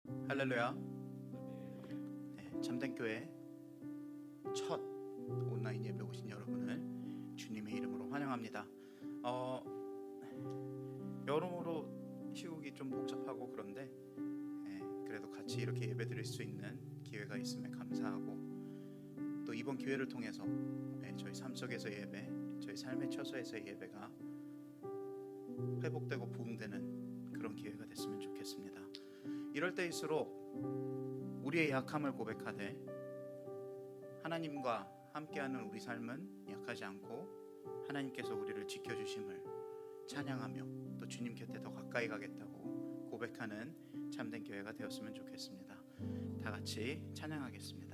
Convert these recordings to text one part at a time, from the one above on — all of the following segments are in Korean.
할렐루야. 네, 참된교회 첫 온라인 예배 오신 여러분을 주님의 이름으로 환영합니다. 여러모로 시국이 좀 복잡하고 그런데 그래도 같이 이렇게 예배 드릴 수 있는 기회가 있음에 감사하고, 또 이번 기회를 통해서 저희 삶 속에서 예배, 저희 삶의 처소에서의 예배가 회복되고 부흥되는 그런 기회가 됐으면 좋겠습니다. 이럴 때일수록 우리의 약함을 고백하되 하나님과 함께하는 우리 삶은 약하지 않고 하나님께서 우리를 지켜주심을 찬양하며 또 주님 곁에 더 가까이 가겠다고 고백하는 참된 교회가 되었으면 좋겠습니다. 다 같이 찬양하겠습니다.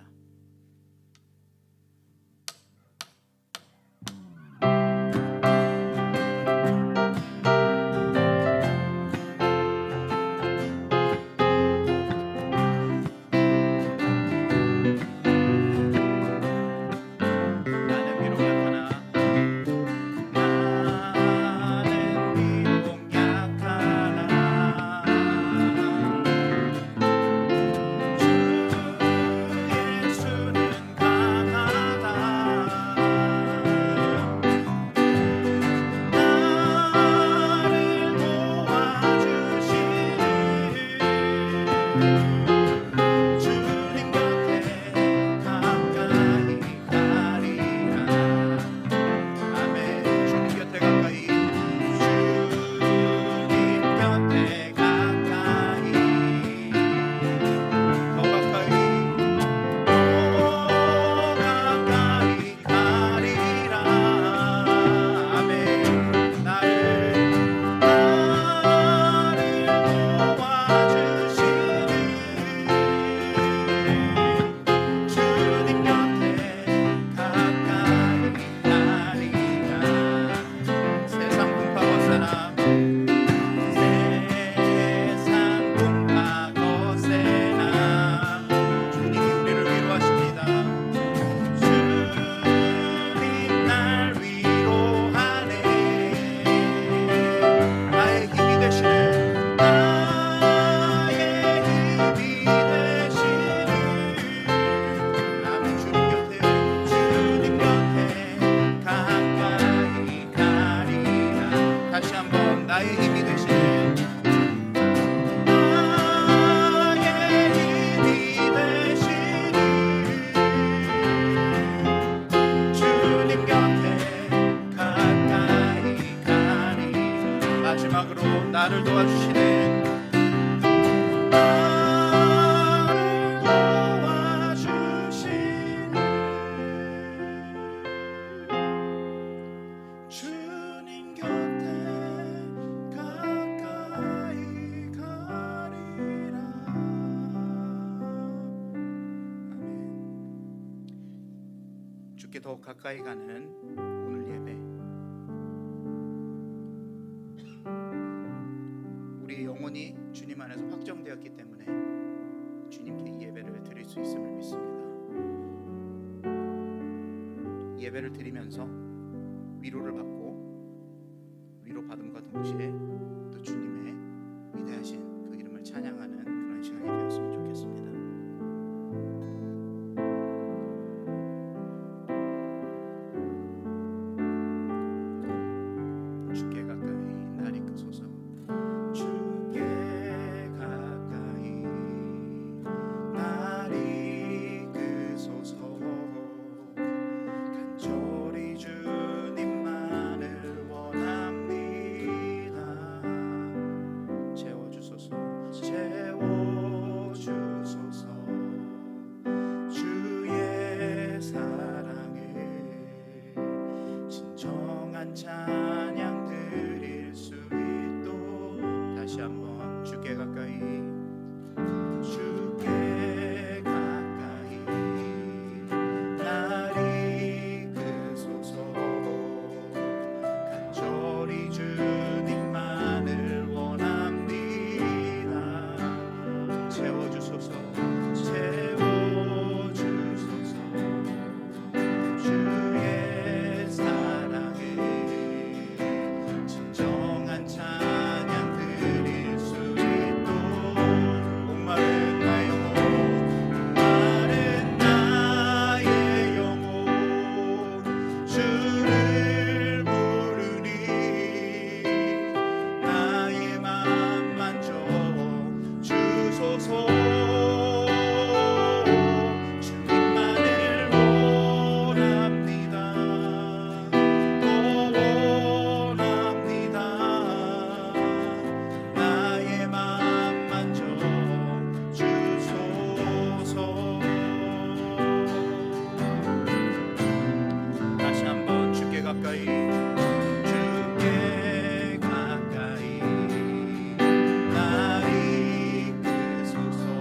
마지막으로 나를 도와주시는 주님 곁에 가까이 가리라. 아멘. 주께 더욱 가까이 가는 오늘 예배, 우리 영혼이 주님 안에서 확정되었기 때문에 주님께 이 예배를 드릴 수 있음을 믿습니다. 예배를 드리면서 위로를 받고 위로받음과 동시에 또 주님의 위대하신 그 이름을 찬양하는 그런 시간이 되었으면 좋겠습니다. 주께 가까이 날 이끄소서. 주께 가까이 날 이끄소서. 간절히 주님만을 원합니다. 채워주소서. 채워주소서. 주의 사랑에 진정한 찬양 드릴 수 있도록 다시 한번 주께 가까이, 주께 가까이 날 이끄소서. 간절히 주님만을 원합니다. 채워주소서. 채워주소서. 주의 사랑에 진정한 찬양 드릴 수 있도록 목마른 주님만을 원합니다. 또 원합니다. 나의 맘 만져 주소서. 다시 한번 주께 가까이, 주께 가까이 나 이끄소서.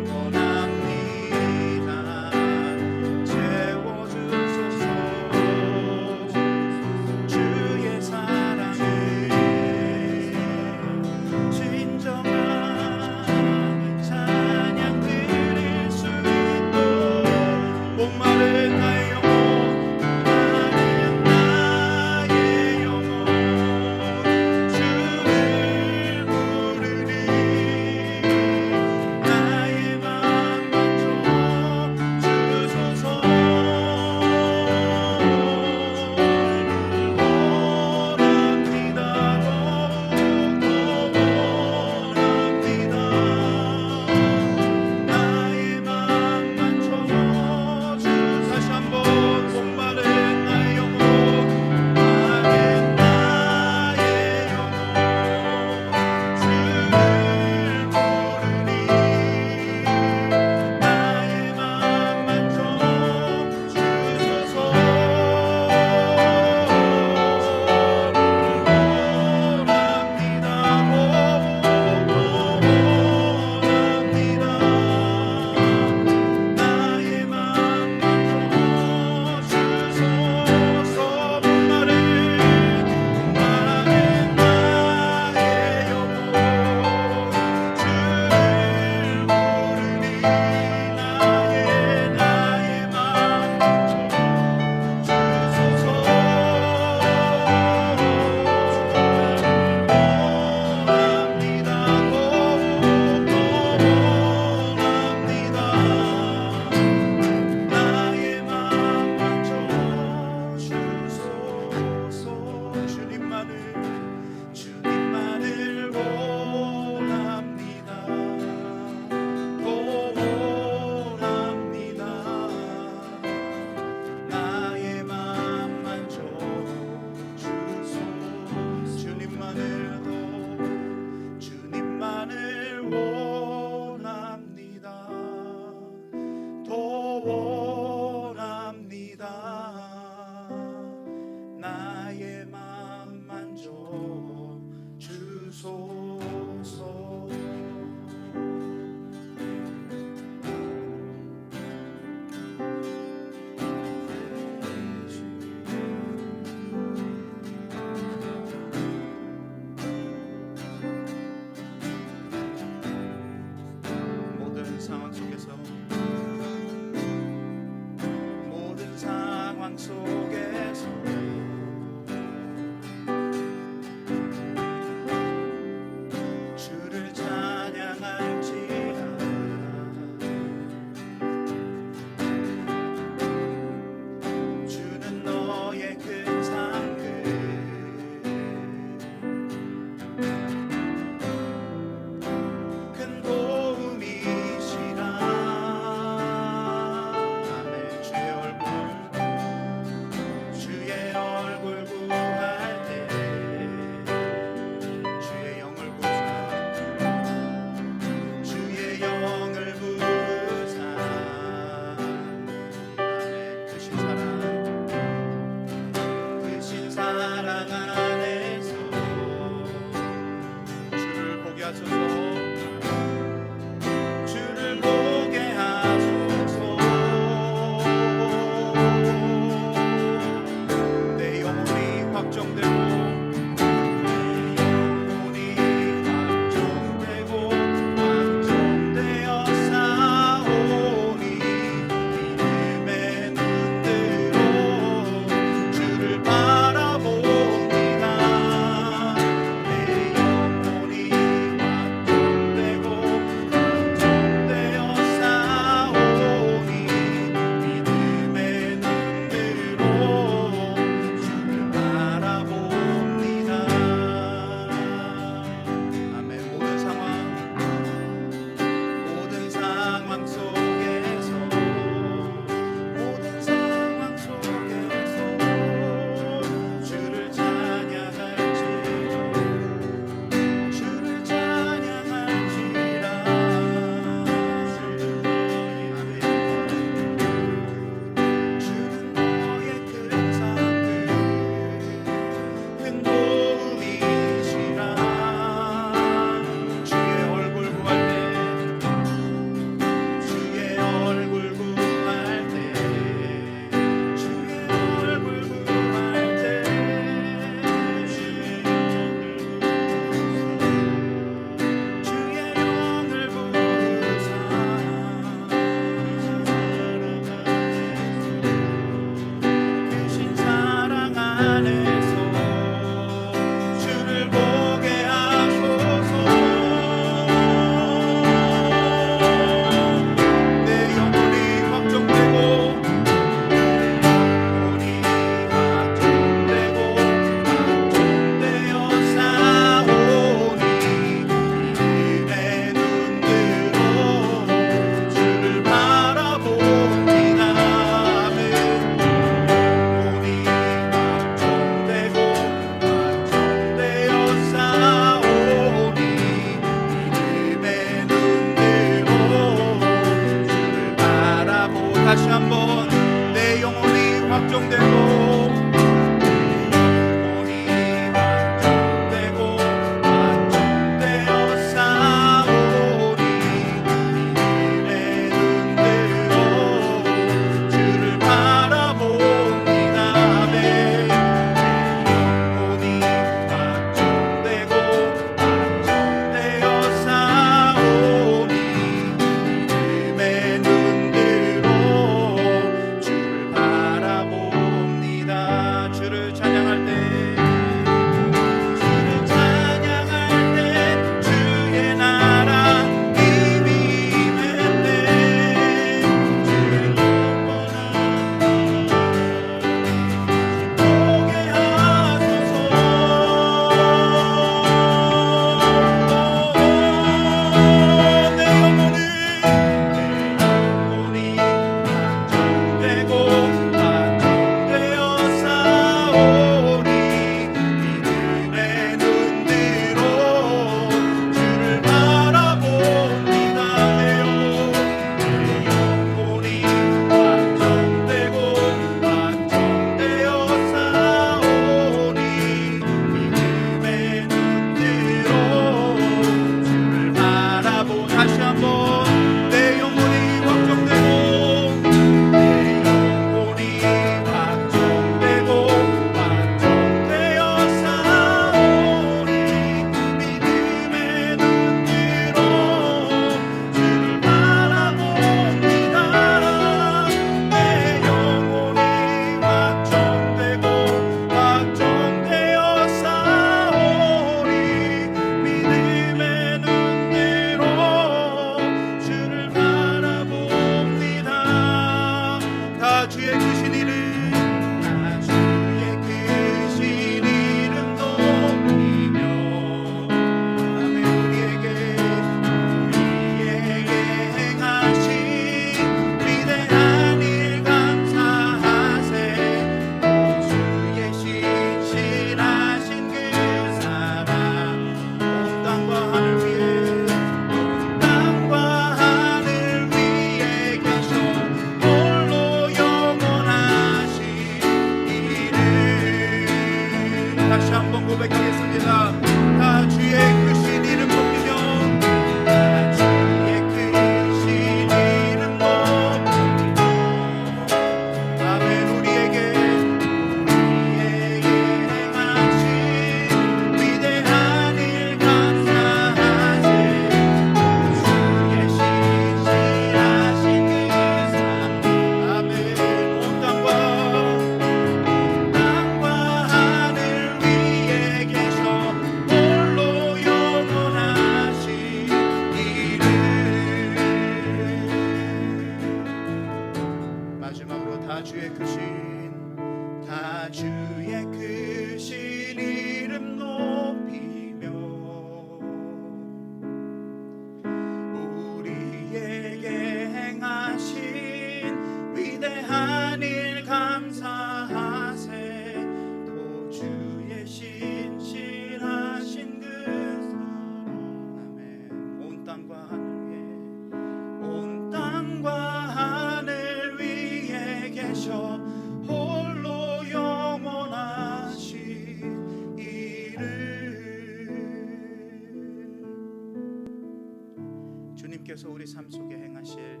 주님께서 우리 삶 속에 행하실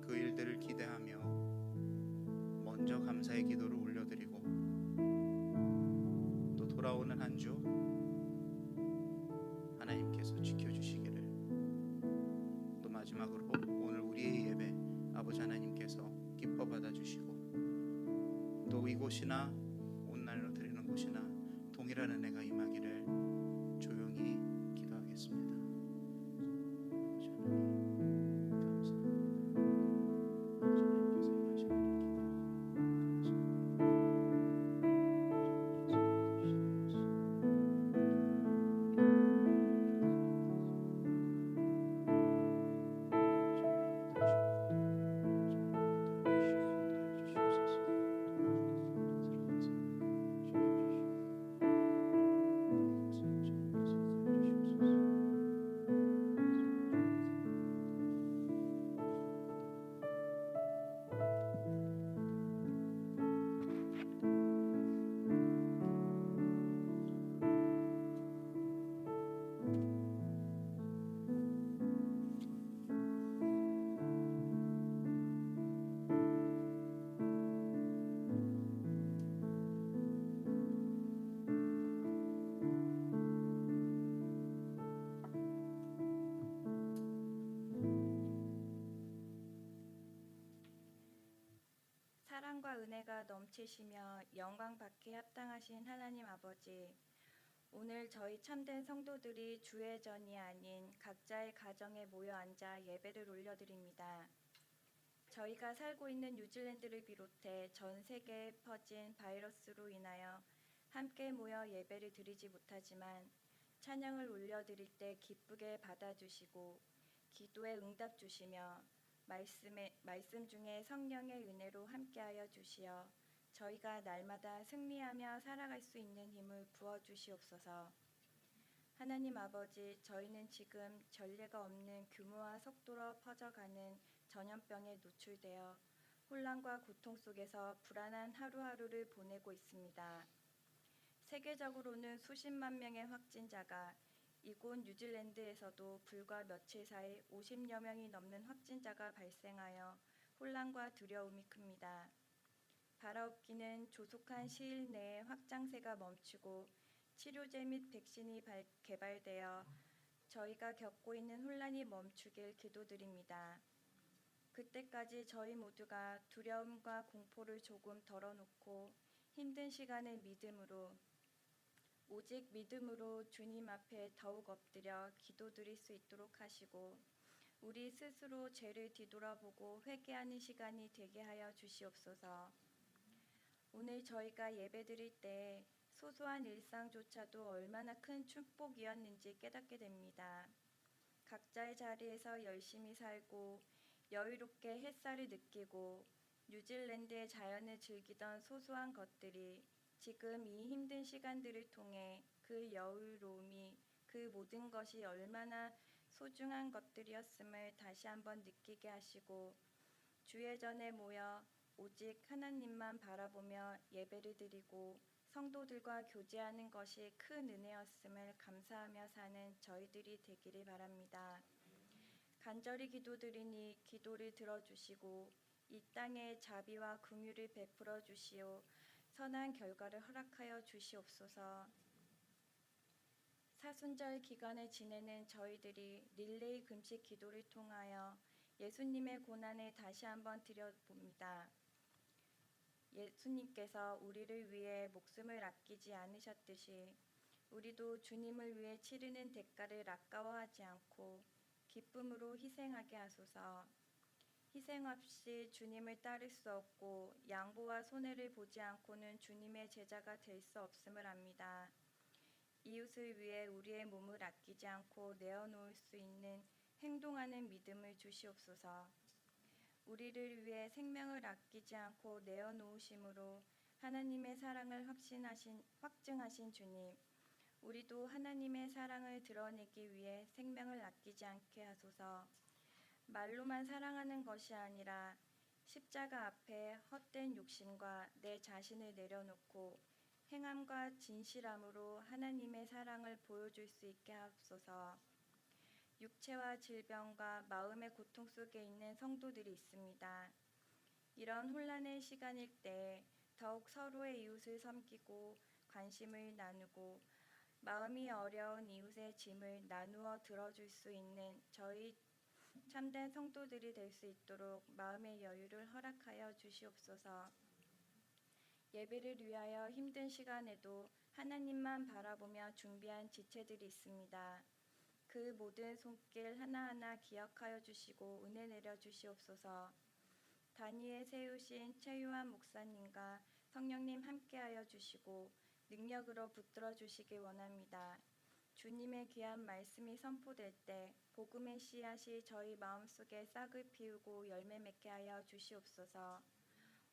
그 일들을 기대하며 먼저 감사의 기도를 올려드리고 또 돌아오는 한 주 하나님께서 지켜주시기를, 또 마지막으로 오늘 우리의 예배 아버지 하나님께서 기뻐 받아주시고 또 이곳이나 온날로 드리는 곳이나 동일한 은혜가 임하기를 조용히 기도하겠습니다. 아버지 하나님 감사합니다. 아버지 하나님께서 임하시는 사랑과 은혜가 넘치시며 영광 받기에 합당하신 하나님 아버지, 오늘 저희 참된 성도들이 주의 전이 아닌 각자의 가정에 모여 앉아 예배를 올려드립니다. 저희가 살고 있는 뉴질랜드를 비롯해 전 세계에 퍼진 바이러스로 인하여 함께 모여 예배를 드리지 못하지만 찬양을 올려드릴 때 기쁘게 받아주시고 기도에 응답 주시며 말씀 중에 성령의 은혜로 함께하여 주시어 저희가 날마다 승리하며 살아갈 수 있는 힘을 부어주시옵소서. 하나님 아버지, 저희는 지금 전례가 없는 규모와 속도로 퍼져가는 전염병에 노출되어 혼란과 고통 속에서 불안한 하루하루를 보내고 있습니다. 세계적으로는 수십만 명의 확진자가, 이곳 뉴질랜드에서도 불과 며칠 사이 50여 명이 넘는 확진자가 발생하여 혼란과 두려움이 큽니다. 바라옵기는 조속한 시일 내에 확장세가 멈추고 치료제 및 백신이 개발되어 저희가 겪고 있는 혼란이 멈추길 기도드립니다. 그때까지 저희 모두가 두려움과 공포를 조금 덜어놓고 힘든 시간을 오직 믿음으로 주님 앞에 더욱 엎드려 기도드릴 수 있도록 하시고 우리 스스로 죄를 뒤돌아보고 회개하는 시간이 되게 하여 주시옵소서. 오늘 저희가 예배드릴 때 소소한 일상조차도 얼마나 큰 축복이었는지 깨닫게 됩니다. 각자의 자리에서 열심히 살고 여유롭게 햇살을 느끼고 뉴질랜드의 자연을 즐기던 소소한 것들이 지금 이 힘든 시간들을 통해 그 여유로움이, 그 모든 것이 얼마나 소중한 것들이었음을 다시 한번 느끼게 하시고 주의 전에 모여 오직 하나님만 바라보며 예배를 드리고 성도들과 교제하는 것이 큰 은혜였음을 감사하며 사는 저희들이 되기를 바랍니다. 간절히 기도드리니 기도를 들어주시고 이 땅에 자비와 긍휼을 베풀어 주시오 선한 결과를 허락하여 주시옵소서. 사순절 기간을 지내는 저희들이 릴레이 금식 기도를 통하여 예수님의 고난을 다시 한번 드려봅니다. 예수님께서 우리를 위해 목숨을 아끼지 않으셨듯이 우리도 주님을 위해 치르는 대가를 아까워하지 않고 기쁨으로 희생하게 하소서. 희생 없이 주님을 따를 수 없고 양보와 손해를 보지 않고는 주님의 제자가 될 수 없음을 압니다. 이웃을 위해 우리의 몸을 아끼지 않고 내어놓을 수 있는 행동하는 믿음을 주시옵소서. 우리를 위해 생명을 아끼지 않고 내어놓으심으로 하나님의 사랑을 확증하신 주님, 우리도 하나님의 사랑을 드러내기 위해 생명을 아끼지 않게 하소서. 말로만 사랑하는 것이 아니라 십자가 앞에 헛된 욕심과 내 자신을 내려놓고 행함과 진실함으로 하나님의 사랑을 보여줄 수 있게 하옵소서. 육체와 질병과 마음의 고통 속에 있는 성도들이 있습니다. 이런 혼란의 시간일 때 더욱 서로의 이웃을 섬기고 관심을 나누고 마음이 어려운 이웃의 짐을 나누어 들어줄 수 있는 저희 참된 성도들이 될 수 있도록 마음의 여유를 허락하여 주시옵소서. 예배를 위하여 힘든 시간에도 하나님만 바라보며 준비한 지체들이 있습니다. 그 모든 손길 하나하나 기억하여 주시고 은혜 내려 주시옵소서. 단위에 세우신 최유한 목사님과 성령님 함께하여 주시고 능력으로 붙들어 주시길 원합니다. 주님의 귀한 말씀이 선포될 때 복음의 씨앗이 저희 마음속에 싹을 피우고 열매 맺게 하여 주시옵소서.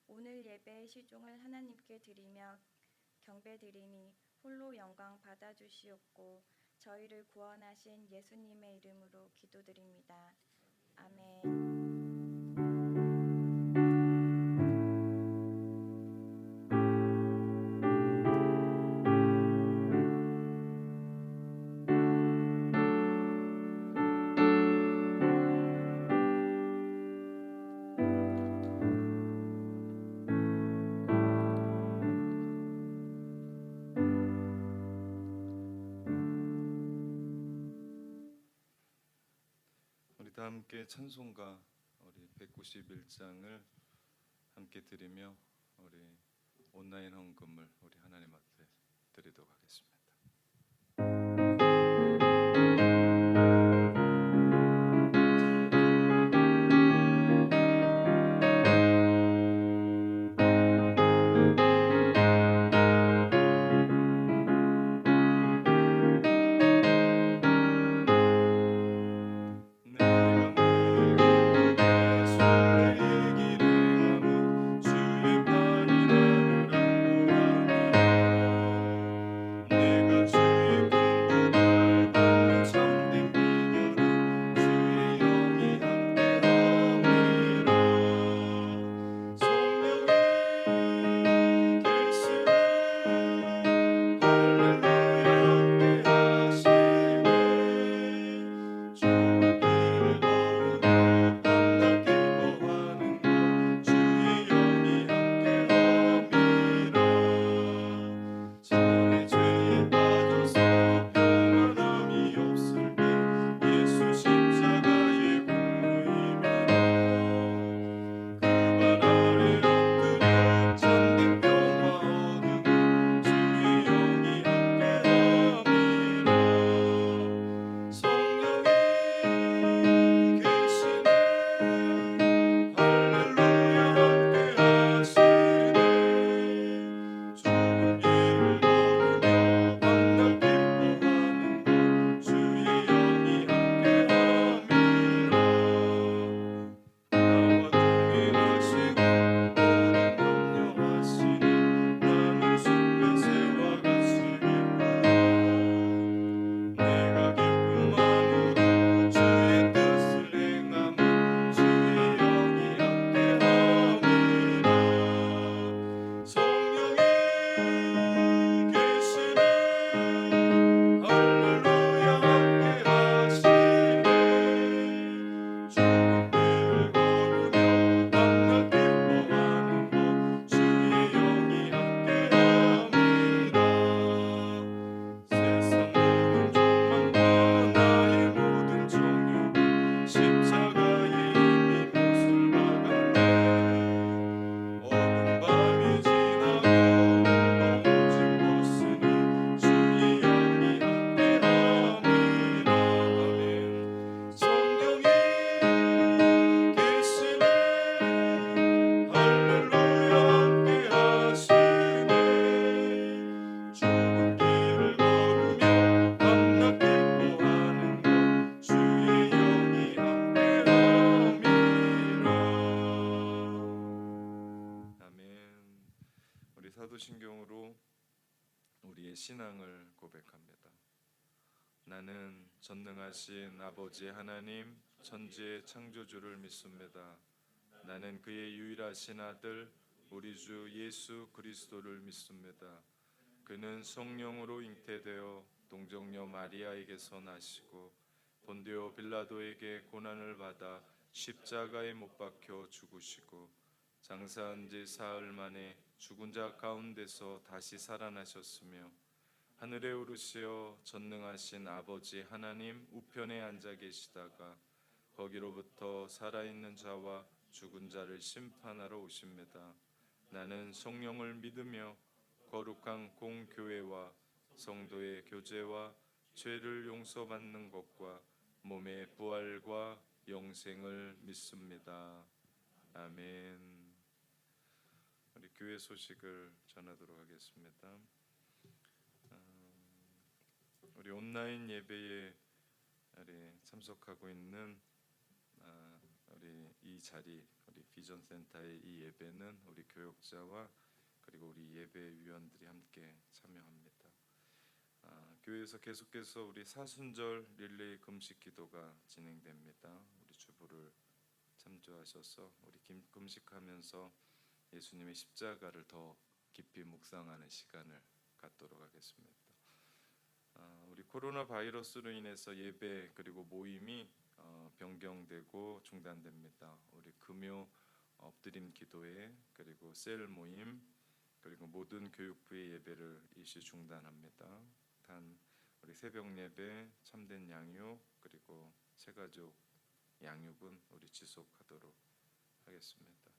오늘 예배의 시종을 하나님께 드리며 경배드리니 홀로 영광 받아 주시옵고 저희를 구원하신 예수님의 이름으로 기도드립니다. 아멘. 우리 다 함께 찬송가 우리 191장을 함께 드리며 우리 온라인 헌금을 우리 하나님 앞에 드리도록 하겠습니다. 사도신경으로 우리의 신앙을 고백합니다. 나는 전능하신 아버지 하나님 천지의 창조주를 믿습니다. 나는 그의 유일하신 아들 우리 주 예수 그리스도를 믿습니다. 그는 성령으로 잉태되어 동정녀 마리아에게서 나시고 본디오 빌라도에게 고난을 받아 십자가에 못 박혀 죽으시고 장사한 지 사흘 만에 죽은 자 가운데서 다시 살아나셨으며 하늘에 오르시어 전능하신 아버지 하나님 우편에 앉아 계시다가 거기로부터 살아있는 자와 죽은 자를 심판하러 오십니다. 나는 성령을 믿으며 거룩한 공교회와 성도의 교제와 죄를 용서받는 것과 몸의 부활과 영생을 믿습니다. 아멘. 우리 교회 소식을 전하도록 하겠습니다. 우리 온라인 예배에 참석하고 있는 우리 이 자리, 우리 비전 센터의 이 예배는 우리 교역자와 그리고 우리 예배위원들이 함께 참여합니다. 교회에서 계속해서 우리 사순절 릴레이 금식 기도가 진행됩니다. 우리 주부를 참조하셔서 우리 금식하면서 예수님의 십자가를 더 깊이 묵상하는 시간을 갖도록 하겠습니다. 우리 코로나 바이러스로 인해서 예배 그리고 모임이 변경되고 중단됩니다. 우리 금요 엎드림 기도회 그리고 셀 모임 그리고 모든 교육부의 예배를 일시 중단합니다. 단 우리 새벽 예배, 참된 양육 그리고 새가족 양육은 우리 지속하도록 하겠습니다.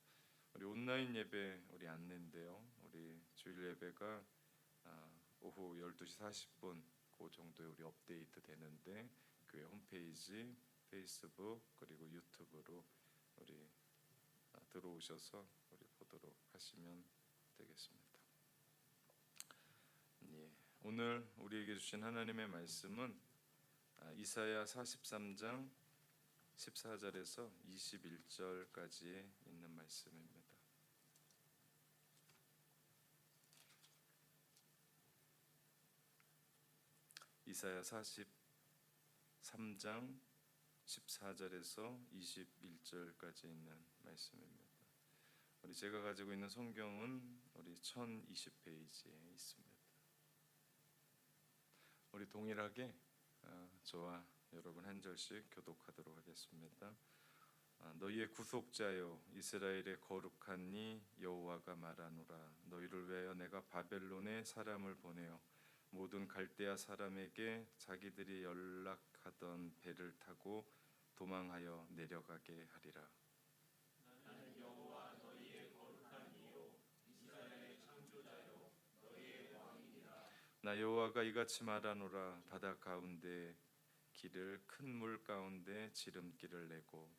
우리 온라인 예배 우리 안내인데요. 우리 주일 예배가 오후 12시 40분 그 정도에 우리 업데이트 되는데 교회 홈페이지, 페이스북 그리고 유튜브로 우리 들어오셔서 우리 보도록 하시면 되겠습니다. 예, 오늘 우리에게 주신 하나님의 말씀은 이사야 43장 14절에서 21절까지에 있는 말씀입니다. 이사야 43장 14절에서 21절까지 있는 말씀입니다. 우리 제가 가지고 있는 성경은 우리 1020페이지에 있습니다. 우리 동일하게 저와 여러분 한 절씩 교독하도록 하겠습니다. 너희의 구속자여 이스라엘의 거룩한 이 여호와가 말하노라. 너희를 위하여 내가 바벨론에 사람을 보내어 모든 갈대아 사람에게 자기들이 연락하던 배를 타고 도망하여 내려가게 하리라. 나는 여호와 너희의 거룩한 이요 이스라엘의 창조자요 너희의 왕이니라. 나 여호와가 이같이 말하노라. 바다 가운데 길을 큰 물 가운데 지름길을 내고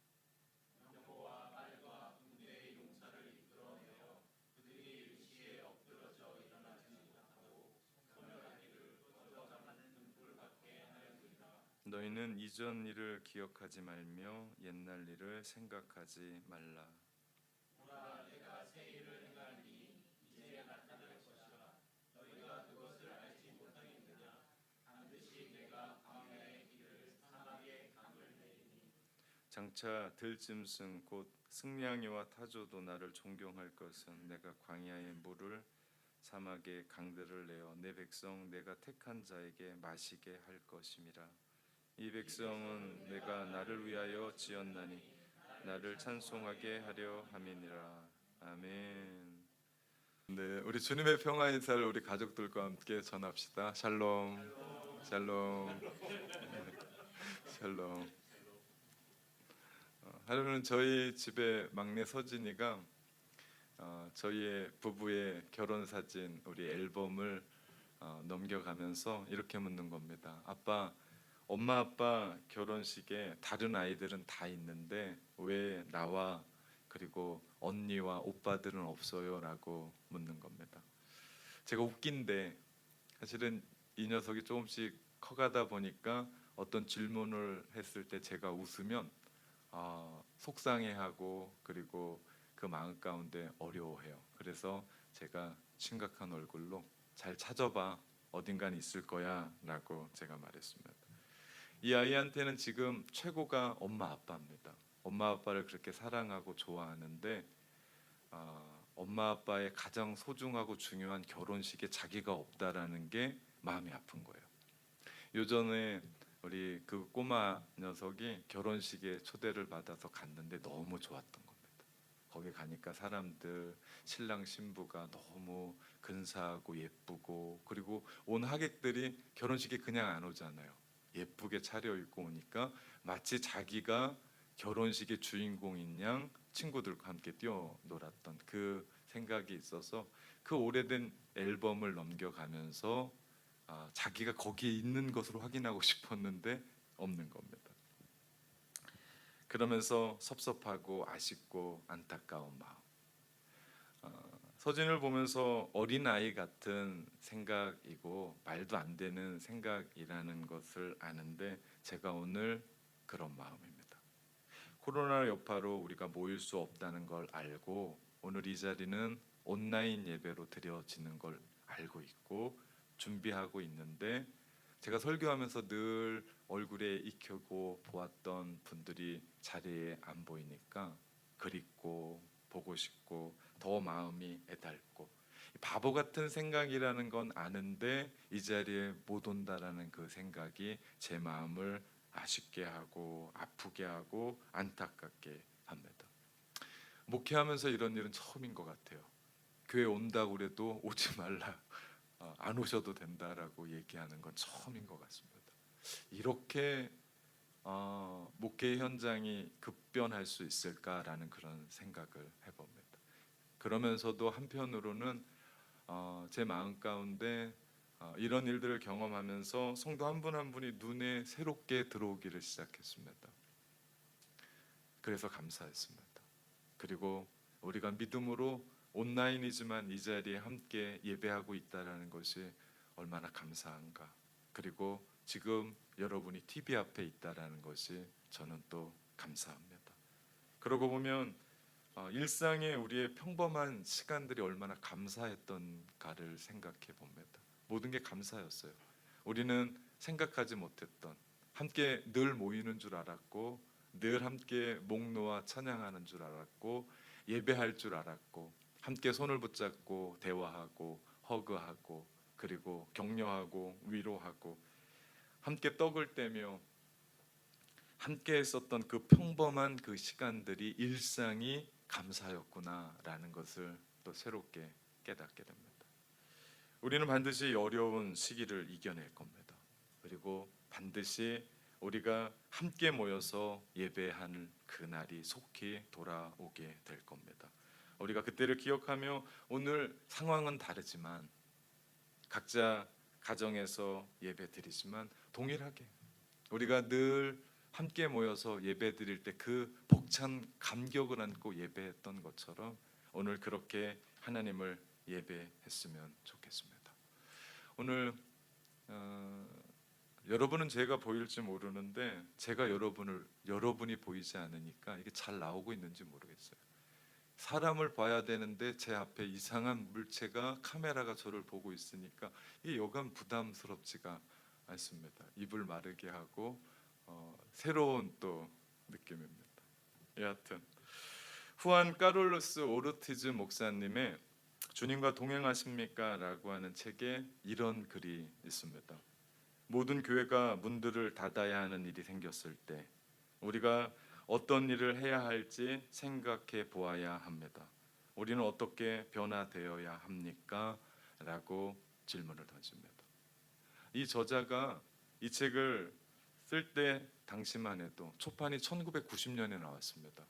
여호와 말과 군대의 용사를 이끌어내어 그들이 일시에 엎드러져 일어나지 못하고 소멸하기를 거저하는 등불 같게 하였느니라. 너희는 이전 일을 기억하지 말며 옛날 일을 생각하지 말라. 보라 내가 새 일을 행하니 이제 나타날 것이라. 너희가 그것을 알지 못하겠느냐. 반드시 내가 광야의 길을 사막의 강을 내리니 장차 들짐승 곧 승냥이와 타조도 나를 존경할 것은 내가 광야의 물을 사막의 강들을 내어 내 백성 내가 택한 자에게 마시게 할 것임이라. 이 백성은 내가 나를 위하여 지었나니 나를 찬송하게 하려 함이니라. 아멘. 네, 우리 주님의 평화 인사를 우리 가족들과 함께 전합시다. 샬롬, 샬롬, 샬롬. 하루는 저희 집의 막내 서진이가 저희의 부부의 결혼 사진 우리 앨범을 넘겨가면서 이렇게 묻는 겁니다. 아빠, 엄마 아빠 결혼식에 다른 아이들은 다 있는데 왜 나와 그리고 언니와 오빠들은 없어요? 라고 묻는 겁니다. 제가 웃긴데 사실은 이 녀석이 조금씩 커가다 보니까 어떤 질문을 했을 때 제가 웃으면 속상해하고 그리고 그 마음 가운데 어려워해요. 그래서 제가 심각한 얼굴로 잘 찾아봐, 어딘간 있을 거야 라고 제가 말했습니다. 이 아이한테는 지금 최고가 엄마 아빠입니다. 엄마 아빠를 그렇게 사랑하고 좋아하는데 엄마 아빠의 가장 소중하고 중요한 결혼식에 자기가 없다라는 게 마음이 아픈 거예요. 요전에 우리 그 꼬마 녀석이 결혼식에 초대를 받아서 갔는데 너무 좋았던 겁니다. 거기 가니까 사람들, 신랑 신부가 너무 근사하고 예쁘고, 그리고 온 하객들이 결혼식에 그냥 안 오잖아요. 예쁘게 차려입고 오니까 마치 자기가 결혼식의 주인공인 양 친구들과 함께 뛰어놀았던 그 생각이 있어서 그 오래된 앨범을 넘겨가면서 자기가 거기에 있는 것으로 확인하고 싶었는데 없는 겁니다. 그러면서 섭섭하고 아쉽고 안타까운 마음. 서진을 보면서 어린아이 같은 생각이고 말도 안 되는 생각이라는 것을 아는데 제가 오늘 그런 마음입니다. 코로나 여파로 우리가 모일 수 없다는 걸 알고 오늘 이 자리는 온라인 예배로 드려지는 걸 알고 있고 준비하고 있는데, 제가 설교하면서 늘 얼굴에 익히고 보았던 분들이 자리에 안 보이니까 그립고 보고 싶고 더 마음이 애달고, 바보 같은 생각이라는 건 아는데 이 자리에 못 온다라는 그 생각이 제 마음을 아쉽게 하고 아프게 하고 안타깝게 합니다. 목회하면서 이런 일은 처음인 것 같아요. 교회 온다고 그래도 오지 말라, 안 오셔도 된다라고 얘기하는 건 처음인 것 같습니다. 이렇게 목회 현장이 급변할 수 있을까라는 그런 생각을 해봅니다. 그러면서도 한편으로는 제 마음 가운데 이런 일들을 경험하면서 성도 한 분 한 분이 눈에 새롭게 들어오기를 시작했습니다. 그래서 감사했습니다. 그리고 우리가 믿음으로 온라인이지만 이 자리에 함께 예배하고 있다는 것이 얼마나 감사한가. 그리고 지금 여러분이 TV 앞에 있다는 것이 저는 또 감사합니다. 그러고 보면 일상의 우리의 평범한 시간들이 얼마나 감사했던가를 생각해 봅니다. 모든 게 감사였어요. 우리는 생각하지 못했던, 함께 늘 모이는 줄 알았고, 늘 함께 목 놓아 찬양하는 줄 알았고, 예배할 줄 알았고, 함께 손을 붙잡고 대화하고 허그하고 그리고 격려하고 위로하고 함께 떡을 떼며 함께 했었던 그 평범한 그 시간들이 일상이 감사였구나라는 것을 또 새롭게 깨닫게 됩니다. 우리는 반드시 어려운 시기를 이겨낼 겁니다. 그리고 반드시 우리가 함께 모여서 예배하는 그날이 속히 돌아오게 될 겁니다. 우리가 그때를 기억하며 오늘 상황은 다르지만 각자 가정에서 예배 드리지만 동일하게 우리가 늘 함께 모여서 예배 드릴 때 그 벅찬 감격을 안고 예배했던 것처럼 오늘 그렇게 하나님을 예배했으면 좋겠습니다. 오늘 여러분은 제가 보일지 모르는데 제가 여러분이 보이지 않으니까 이게 잘 나오고 있는지 모르겠어요. 사람을 봐야 되는데 제 앞에 이상한 물체가, 카메라가 저를 보고 있으니까 이게 여간 부담스럽지가 않습니다. 입을 마르게 하고 새로운 또 느낌입니다. 여하튼 후안 까롤로스 오르티즈 목사님의 주님과 동행하십니까? 라고 하는 책에 이런 글이 있습니다. 모든 교회가 문들을 닫아야 하는 일이 생겼을 때 우리가 어떤 일을 해야 할지 생각해 보아야 합니다. 우리는 어떻게 변화되어야 합니까? 라고 질문을 던집니다. 이 저자가 이 책을 쓸 때 당시만 해도 초판이 1990년에 나왔습니다.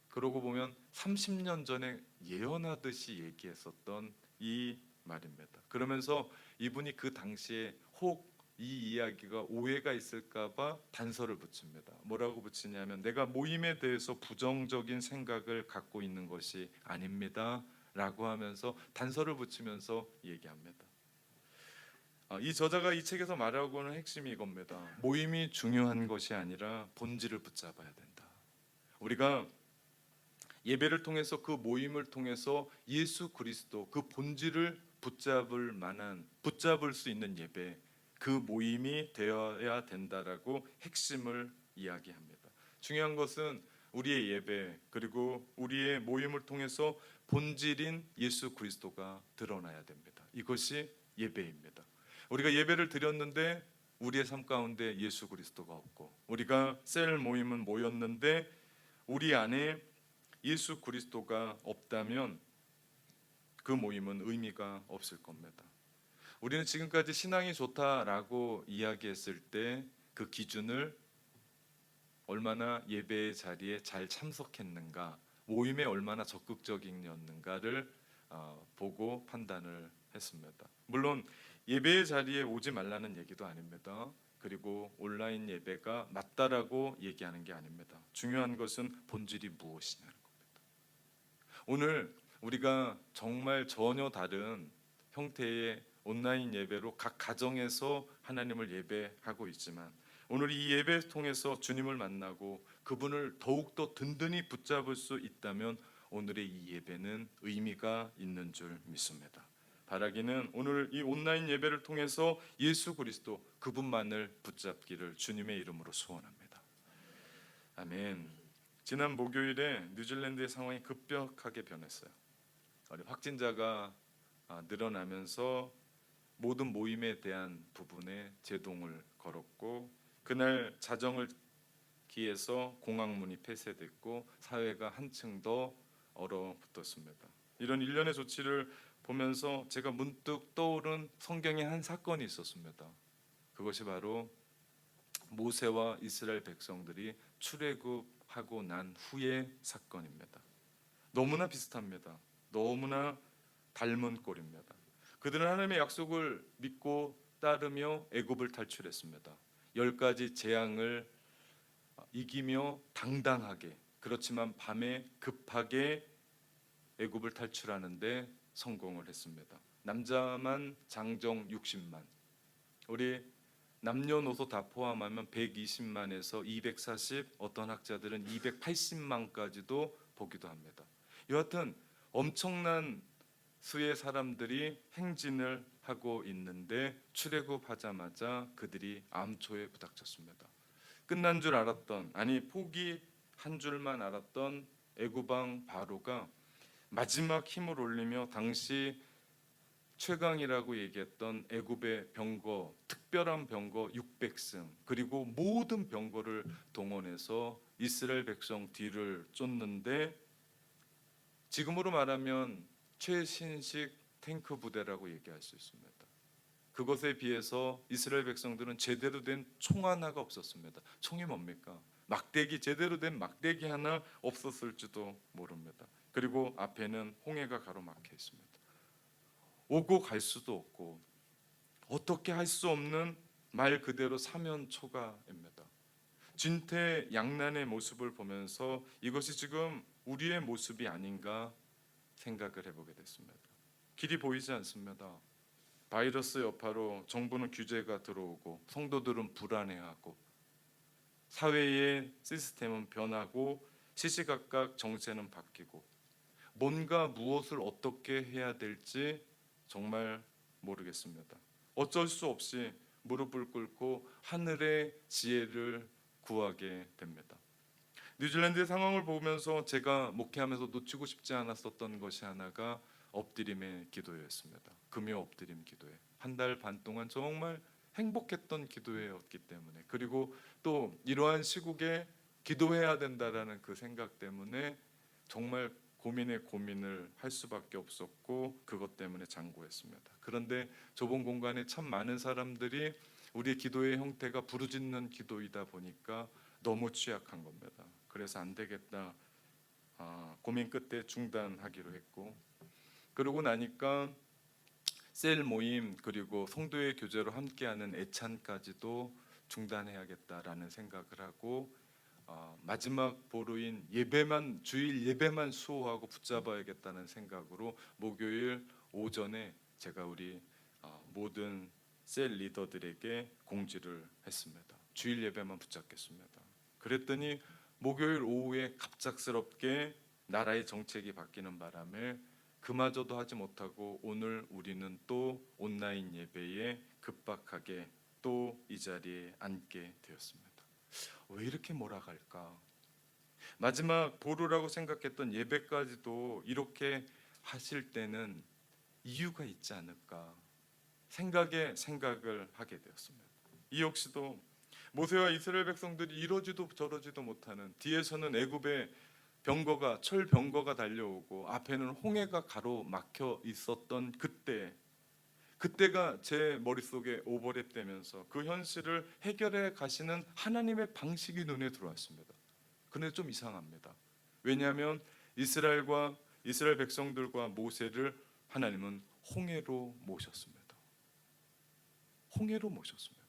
그러고 보면 30년 전에 예언하듯이 얘기했었던 이 말입니다. 그러면서 이분이 그 당시에 혹 이 이야기가 오해가 있을까봐 단서를 붙입니다. 뭐라고 붙이냐면 내가 모임에 대해서 부정적인 생각을 갖고 있는 것이 아닙니다 라고 하면서 단서를 붙이면서 얘기합니다. 이 저자가 이 책에서 말하고 하는 핵심이 이겁니다. 모임이 중요한 것이 아니라 본질을 붙잡아야 된다. 우리가 예배를 통해서 그 모임을 통해서 예수 그리스도 그 본질을 붙잡을 수 있는 예배, 그 모임이 되어야 된다라고 핵심을 이야기합니다. 중요한 것은 우리의 예배 그리고 우리의 모임을 통해서 본질인 예수 그리스도가 드러나야 됩니다. 이것이 예배입니다. 우리가 예배를 드렸는데 우리의 삶 가운데 예수 그리스도가 없고, 우리가 셀 모임은 모였는데 우리 안에 예수 그리스도가 없다면 그 모임은 의미가 없을 겁니다. 우리는 지금까지 신앙이 좋다라고 이야기했을 때 그 기준을 얼마나 예배의 자리에 잘 참석했는가, 모임에 얼마나 적극적이었는가를 보고 판단을 했습니다. 물론 예배의 자리에 오지 말라는 얘기도 아닙니다. 그리고 온라인 예배가 맞다라고 얘기하는 게 아닙니다. 중요한 것은 본질이 무엇이냐는 겁니다. 오늘 우리가 정말 전혀 다른 형태의 온라인 예배로 각 가정에서 하나님을 예배하고 있지만, 오늘 이 예배를 통해서 주님을 만나고 그분을 더욱더 든든히 붙잡을 수 있다면 오늘의 이 예배는 의미가 있는 줄 믿습니다. 바라기는 오늘 이 온라인 예배를 통해서 예수 그리스도 그분만을 붙잡기를 주님의 이름으로 소원합니다. 아멘. 지난 목요일에 뉴질랜드의 상황이 급격하게 변했어요. 확진자가 늘어나면서 모든 모임에 대한 부분에 제동을 걸었고, 그날 자정을 기해서 공항문이 폐쇄됐고 사회가 한층 더 얼어붙었습니다. 이런 일련의 조치를 보면서 제가 문득 떠오른 성경의 한 사건이 있었습니다. 그것이 바로 모세와 이스라엘 백성들이 출애굽하고 난 후의 사건입니다. 너무나 비슷합니다. 너무나 닮은 꼴입니다. 그들은 하나님의 약속을 믿고 따르며 애굽을 탈출했습니다. 10가지 재앙을 이기며 당당하게, 그렇지만 밤에 급하게 애굽을 탈출하는데 성공을 했습니다. 남자만 장정 60만, 우리 남녀노소 다 포함하면 120만에서 240, 어떤 학자들은 280만까지도 보기도 합니다. 여하튼 엄청난 수의 사람들이 행진을 하고 있는데 출애굽하자마자 그들이 암초에 부닥쳤습니다. 끝난 줄 알았던, 아니 포기한 줄만 알았던 애굽왕 바로가 마지막 힘을 올리며 당시 최강이라고 얘기했던 애굽의 병거, 특별한 병거 600승, 그리고 모든 병거를 동원해서 이스라엘 백성 뒤를 쫓는데, 지금으로 말하면 최신식 탱크 부대라고 얘기할 수 있습니다. 그것에 비해서 이스라엘 백성들은 제대로 된 총 하나가 없었습니다. 총이 뭡니까? 막대기, 제대로 된 막대기 하나 없었을지도 모릅니다. 그리고 앞에는 홍해가 가로막혀 있습니다. 오고 갈 수도 없고 어떻게 할 수 없는 말 그대로 사면초가입니다. 진퇴양난의 모습을 보면서 이것이 지금 우리의 모습이 아닌가 생각을 해보게 됐습니다. 길이 보이지 않습니다. 바이러스 여파로 정부는 규제가 들어오고 성도들은 불안해하고 사회의 시스템은 변하고 시시각각 정세는 바뀌고 뭔가 무엇을 어떻게 해야 될지 정말 모르겠습니다. 어쩔 수 없이 무릎을 꿇고 하늘의 지혜를 구하게 됩니다. 뉴질랜드의 상황을 보면서 제가 목회하면서 놓치고 싶지 않았었던 것이 하나가 엎드림의 기도였습니다. 금요 엎드림 기도회. 한 달 반 동안 정말 행복했던 기도회였기 때문에, 그리고 또 이러한 시국에 기도해야 된다라는 그 생각 때문에 정말 고민에 고민을 할 수밖에 없었고 그것 때문에 장구했습니다. 그런데 좁은 공간에 참 많은 사람들이 우리의 기도의 형태가 부르짖는 기도이다 보니까 너무 취약한 겁니다. 그래서 안 되겠다, 고민 끝에 중단하기로 했고, 그러고 나니까 셀 모임 그리고 성도의 교제로 함께하는 애찬까지도 중단해야겠다라는 생각을 하고 마지막 보루인 예배만, 주일 예배만 수호하고 붙잡아야겠다는 생각으로 목요일 오전에 제가 우리 모든 셀 리더들에게 공지를 했습니다. 주일 예배만 붙잡겠습니다. 그랬더니 목요일 오후에 갑작스럽게 나라의 정책이 바뀌는 바람에 그마저도 하지 못하고 오늘 우리는 또 온라인 예배에 급박하게 또 이 자리에 앉게 되었습니다. 왜 이렇게 몰아갈까? 마지막 보루라고 생각했던 예배까지도 이렇게 하실 때는 이유가 있지 않을까 생각을 하게 되었습니다. 이 역시도 모세와 이스라엘 백성들이 이러지도 저러지도 못하는, 뒤에서는 애굽의 병거가, 철 병거가 달려오고 앞에는 홍해가 가로막혀 있었던 그때가 제 머릿속에 오버랩되면서 그 현실을 해결해 가시는 하나님의 방식이 눈에 들어왔습니다. 그런데 좀 이상합니다. 왜냐하면 이스라엘 백성들과 모세를 하나님은 홍해로 모셨습니다. 홍해로 모셨습니다.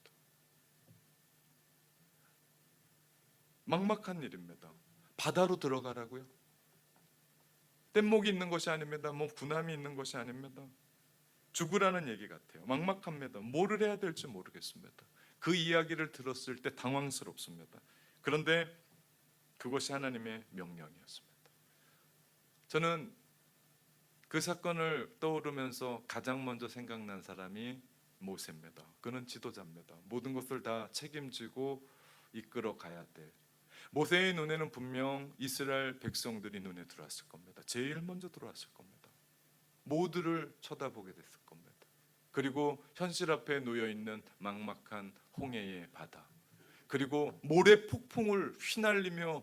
막막한 일입니다. 바다로 들어가라고요? 뗏목이 있는 것이 아닙니다. 뭐 군함이 있는 것이 아닙니다. 죽으라는 얘기 같아요. 막막합니다. 뭐를 해야 될지 모르겠습니다. 그 이야기를 들었을 때 당황스럽습니다. 그런데 그것이 하나님의 명령이었습니다. 저는 그 사건을 떠오르면서 가장 먼저 생각난 사람이 모세입니다. 그는 지도자입니다. 모든 것을 다 책임지고 이끌어 가야 돼. 모세의 눈에는 분명 이스라엘 백성들이 눈에 들어왔을 겁니다. 제일 먼저 들어왔을 겁니다. 모두를 쳐다보게 됐을 겁니다. 그리고 현실 앞에 놓여 있는 막막한 홍해의 바다, 그리고 모래 폭풍을 휘날리며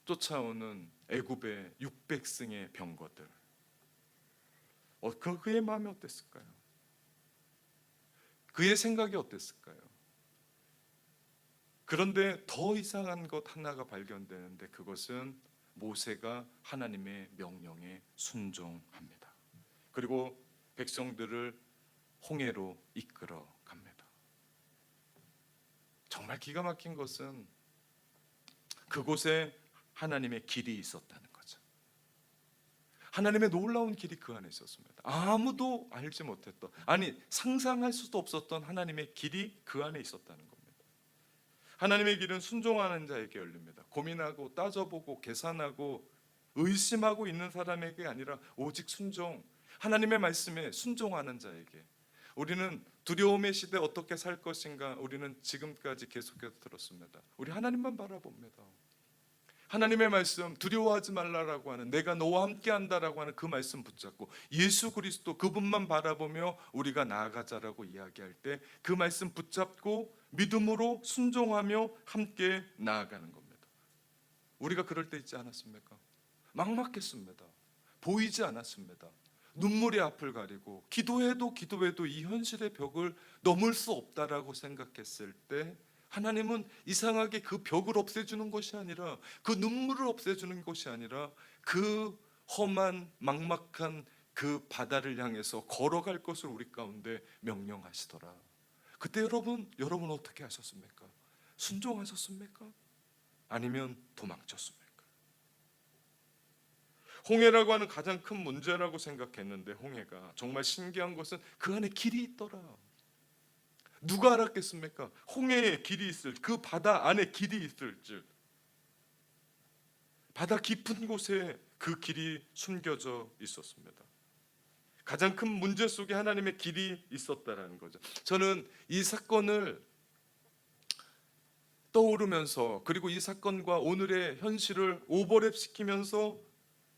쫓아오는 애굽의 600승의 병거들. 그의 마음이 어땠을까요? 그의 생각이 어땠을까요? 그런데 더 이상한 것 하나가 발견되는데, 그것은 모세가 하나님의 명령에 순종합니다. 그리고 백성들을 홍해로 이끌어 갑니다. 정말 기가 막힌 것은 그곳에 하나님의 길이 있었다는 거죠. 하나님의 놀라운 길이 그 안에 있었습니다. 아무도 알지 못했던, 아니 상상할 수도 없었던 하나님의 길이 그 안에 있었다는 겁니다. 하나님의 길은 순종하는 자에게 열립니다. 고민하고 따져보고 계산하고 의심하고 있는 사람에게 아니라 오직 순종, 하나님의 말씀에 순종하는 자에게. 우리는 두려움의 시대 어떻게 살 것인가, 우리는 지금까지 계속해서 들었습니다. 우리 하나님만 바라봅니다. 하나님의 말씀, 두려워하지 말라라고 하는, 내가 너와 함께 한다라고 하는 그 말씀 붙잡고 예수 그리스도 그분만 바라보며 우리가 나아가자라고 이야기할 때 그 말씀 붙잡고 믿음으로 순종하며 함께 나아가는 겁니다. 우리가 그럴 때 있지 않았습니까? 막막했습니다. 보이지 않았습니다. 눈물이 앞을 가리고 기도해도 이 현실의 벽을 넘을 수 없다라고 생각했을 때, 하나님은 이상하게 그 벽을 없애주는 것이 아니라, 그 눈물을 없애주는 것이 아니라, 그 험한 막막한 그 바다를 향해서 걸어갈 것을 우리 가운데 명령하시더라. 그때 여러분 어떻게 하셨습니까? 순종하셨습니까? 아니면 도망쳤습니까? 홍해라고 하는 가장 큰 문제라고 생각했는데, 홍해가 정말 신기한 것은 그 안에 길이 있더라. 누가 알았겠습니까? 홍해에 길이 있을, 그 바다 안에 길이 있을 줄. 바다 깊은 곳에 그 길이 숨겨져 있었습니다. 가장 큰 문제 속에 하나님의 길이 있었다라는 거죠. 저는 이 사건을 떠오르면서, 그리고 이 사건과 오늘의 현실을 오버랩 시키면서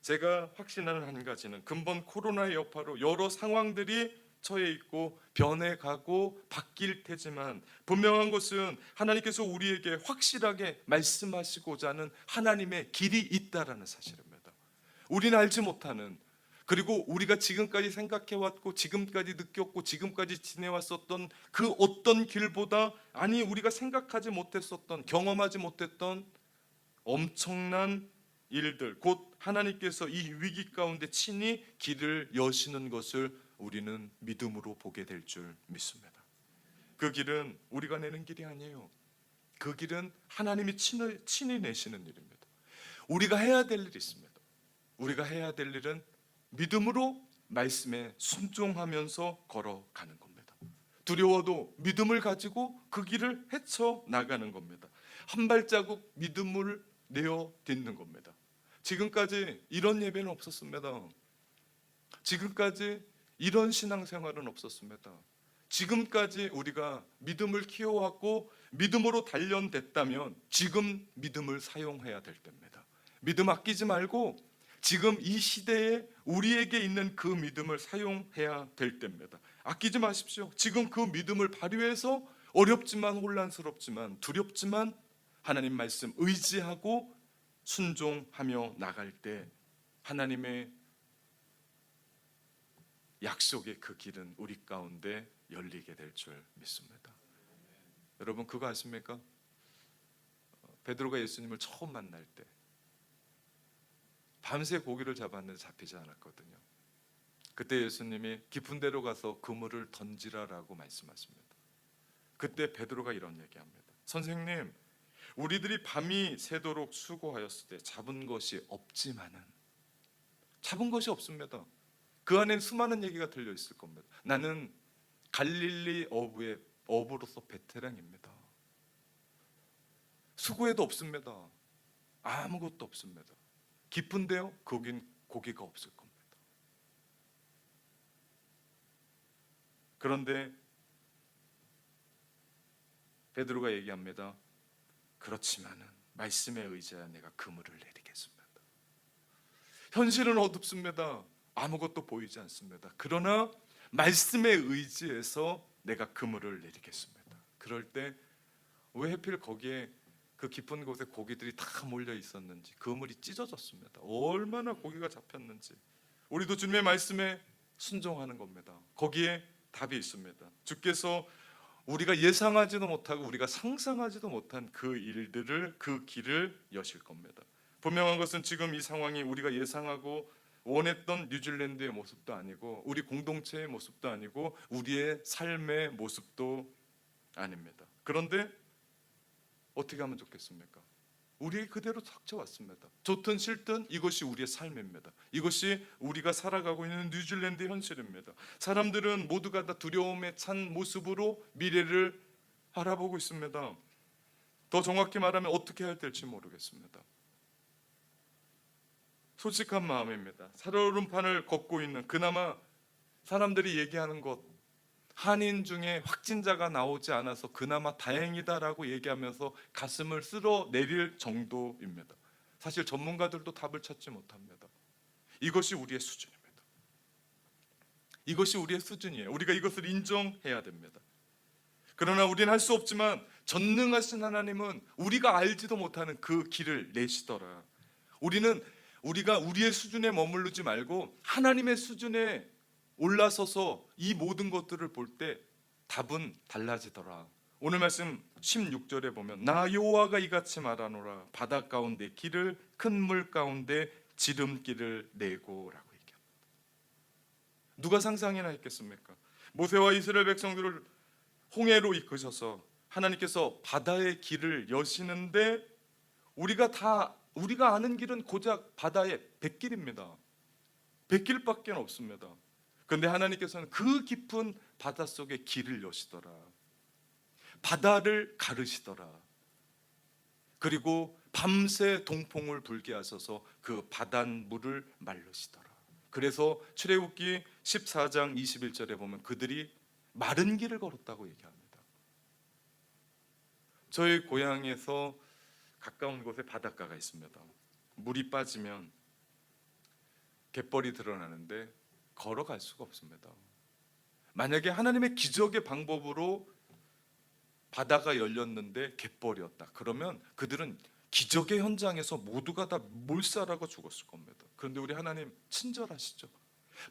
제가 확신하는 한 가지는, 근본 코로나의 여파로 여러 상황들이 처해 있고 변해가고 바뀔 테지만, 분명한 것은 하나님께서 우리에게 확실하게 말씀하시고자 하는 하나님의 길이 있다라는 사실입니다. 우리는 알지 못하는, 그리고 우리가 지금까지 생각해왔고 지금까지 느꼈고 지금까지 지내왔었던 그 어떤 길보다, 아니 우리가 생각하지 못했었던, 경험하지 못했던 엄청난 일들, 곧 하나님께서 이 위기 가운데 친히 길을 여시는 것을 우리는 믿음으로 보게 될 줄 믿습니다. 그 길은 우리가 내는 길이 아니에요. 그 길은 하나님이 친히 내시는 일입니다. 우리가 해야 될 일이 있습니다. 우리가 해야 될 일은 믿음으로 말씀에 순종하면서 걸어가는 겁니다. 두려워도 믿음을 가지고 그 길을 헤쳐 나가는 겁니다. 한 발자국 믿음을 내어 딛는 겁니다. 지금까지 이런 예배는 없었습니다. 지금까지 이런 신앙생활은 없었습니다. 지금까지 우리가 믿음을 키워왔고 믿음으로 단련됐다면 지금 믿음을 사용해야 될 때입니다. 믿음 아끼지 말고 지금 이 시대에 우리에게 있는 그 믿음을 사용해야 될 때입니다. 아끼지 마십시오. 지금 그 믿음을 발휘해서 어렵지만 혼란스럽지만 두렵지만 하나님 말씀 의지하고 순종하며 나갈 때 하나님의 약속의 그 길은 우리 가운데 열리게 될 줄 믿습니다. 여러분 그거 아십니까? 베드로가 예수님을 처음 만날 때 밤새 고기를 잡았는데 잡히지 않았거든요. 그때 예수님이 깊은 데로 가서 그물을 던지라라고 말씀하십니다. 그때 베드로가 이런 얘기합니다. 선생님, 우리들이 밤이 새도록 수고하였을 때 잡은 것이 없습니다. 그 안엔 수많은 얘기가 들려 있을 겁니다. 나는 갈릴리 어부의 어부로서 베테랑입니다. 수고해도 없습니다. 아무것도 없습니다. 깊은데요? 거긴 고기가 없을 겁니다. 그런데 베드로가 얘기합니다. 그렇지만은 말씀에 의지하여 내가 그물을 내리겠습니다. 현실은 어둡습니다. 아무것도 보이지 않습니다. 그러나 말씀에 의지해서 내가 그물을 내리겠습니다. 그럴 때 왜 하필 거기에 그 깊은 곳에 고기들이 다 몰려 있었는지 그물이 찢어졌습니다. 얼마나 고기가 잡혔는지. 우리도 주님의 말씀에 순종하는 겁니다. 거기에 답이 있습니다. 주께서 우리가 예상하지도 못하고 우리가 상상하지도 못한 그 일들을 그 길을 여실 겁니다. 분명한 것은 지금 이 상황이 우리가 예상하고 원했던 뉴질랜드의 모습도 아니고 우리 공동체의 모습도 아니고 우리의 삶의 모습도 아닙니다. 그런데 어떻게 하면 좋겠습니까? 우리 그대로 닥쳐왔습니다. 좋든 싫든 이것이 우리의 삶입니다. 이것이 우리가 살아가고 있는 뉴질랜드 현실입니다. 사람들은 모두가 다 두려움에 찬 모습으로 미래를 바라보고 있습니다. 더 정확히 말하면 어떻게 해야 될지 모르겠습니다. 솔직한 마음입니다. 살얼음판을 걷고 있는 그나마 사람들이 얘기하는 것 한인 중에 확진자가 나오지 않아서 그나마 다행이다라고 얘기하면서 가슴을 쓸어 내릴 정도입니다. 사실 전문가들도 답을 찾지 못합니다. 이것이 우리의 수준입니다. 이것이 우리의 수준이에요. 우리가 이것을 인정해야 됩니다. 그러나 우리는 할 수 없지만 전능하신 하나님은 우리가 알지도 못하는 그 길을 내시더라. 우리가 우리의 수준에 머무르지 말고 하나님의 수준에 올라서서 이 모든 것들을 볼 때 답은 달라지더라. 오늘 말씀 16절에 보면 나 여호와가 이같이 말하노라 바다 가운데 길을 큰 물 가운데 지름길을 내고라고 얘기합니다. 누가 상상이나 했겠습니까? 모세와 이스라엘 백성들을 홍해로 이끄셔서 하나님께서 바다의 길을 여시는데 우리가 아는 길은 고작 바다의 뱃길입니다. 뱃길밖에 없습니다. 그런데 하나님께서는 그 깊은 바다 속에 길을 여시더라. 바다를 가르시더라. 그리고 밤새 동풍을 불게 하셔서 그 바닷물을 말르시더라. 그래서 출애굽기 14장 21절에 보면 그들이 마른 길을 걸었다고 얘기합니다. 저희 고향에서 가까운 곳에 바닷가가 있습니다. 물이 빠지면 갯벌이 드러나는데 걸어갈 수가 없습니다. 만약에 하나님의 기적의 방법으로 바다가 열렸는데 갯벌이었다. 그러면 그들은 기적의 현장에서 모두가 다 몰살하고 죽었을 겁니다. 그런데 우리 하나님 친절하시죠.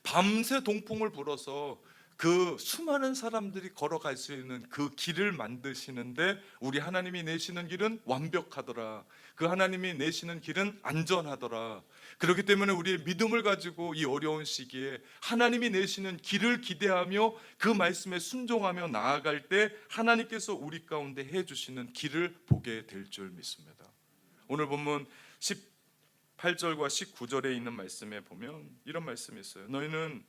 밤새 동풍을 불어서 그 수많은 사람들이 걸어갈 수 있는 그 길을 만드시는데 우리 하나님이 내시는 길은 완벽하더라. 그 하나님이 내시는 길은 안전하더라. 그렇기 때문에 우리의 믿음을 가지고 이 어려운 시기에 하나님이 내시는 길을 기대하며 그 말씀에 순종하며 나아갈 때 하나님께서 우리 가운데 해주시는 길을 보게 될 줄 믿습니다. 오늘 본문 18절과 19절에 있는 말씀에 보면 이런 말씀이 있어요. 너희는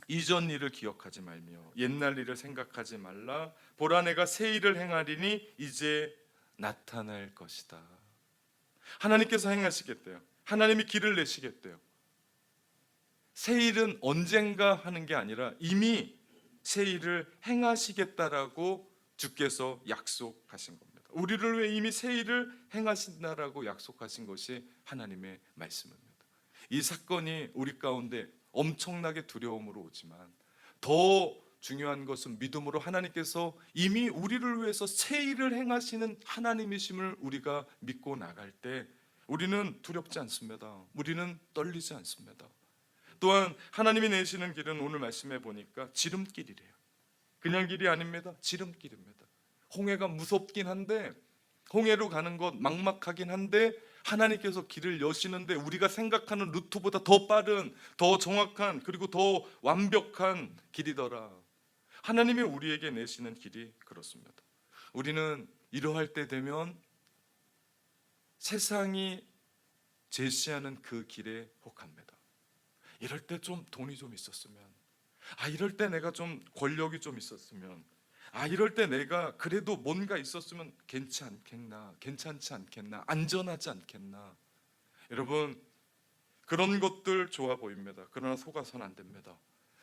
이전 일을 기억하지 말며 옛날 일을 생각하지 말라. 보라 내가 새 일을 행하리니 이제 나타날 것이다. 하나님께서 행하시겠대요. 하나님이 길을 내시겠대요. 새 일은 언젠가 하는 게 아니라 이미 새 일을 행하시겠다라고 주께서 약속하신 겁니다. 우리를 위해 이미 새 일을 행하신다라고 약속하신 것이 하나님의 말씀입니다. 이 사건이 우리 가운데 엄청나게 두려움으로 오지만 더 중요한 것은 믿음으로 하나님께서 이미 우리를 위해서 새 일을 행하시는 하나님이심을 우리가 믿고 나갈 때 우리는 두렵지 않습니다. 우리는 떨리지 않습니다. 또한 하나님이 내시는 길은 오늘 말씀해 보니까 지름길이래요. 그냥 길이 아닙니다. 지름길입니다. 홍해가 무섭긴 한데, 홍해로 가는 것 막막하긴 한데 하나님께서 길을 여시는데 우리가 생각하는 루트보다 더 빠른, 더 정확한, 그리고 더 완벽한 길이더라. 하나님이 우리에게 내시는 길이 그렇습니다. 우리는 이러할 때 되면 세상이 제시하는 그 길에 혹합니다. 이럴 때 좀 돈이 좀 있었으면, 이럴 때 내가 좀 권력이 좀 있었으면, 이럴 때 내가 그래도 뭔가 있었으면 괜찮지 않겠나, 안전하지 않겠나. 여러분, 그런 것들 좋아 보입니다. 그러나 속아서는 안 됩니다.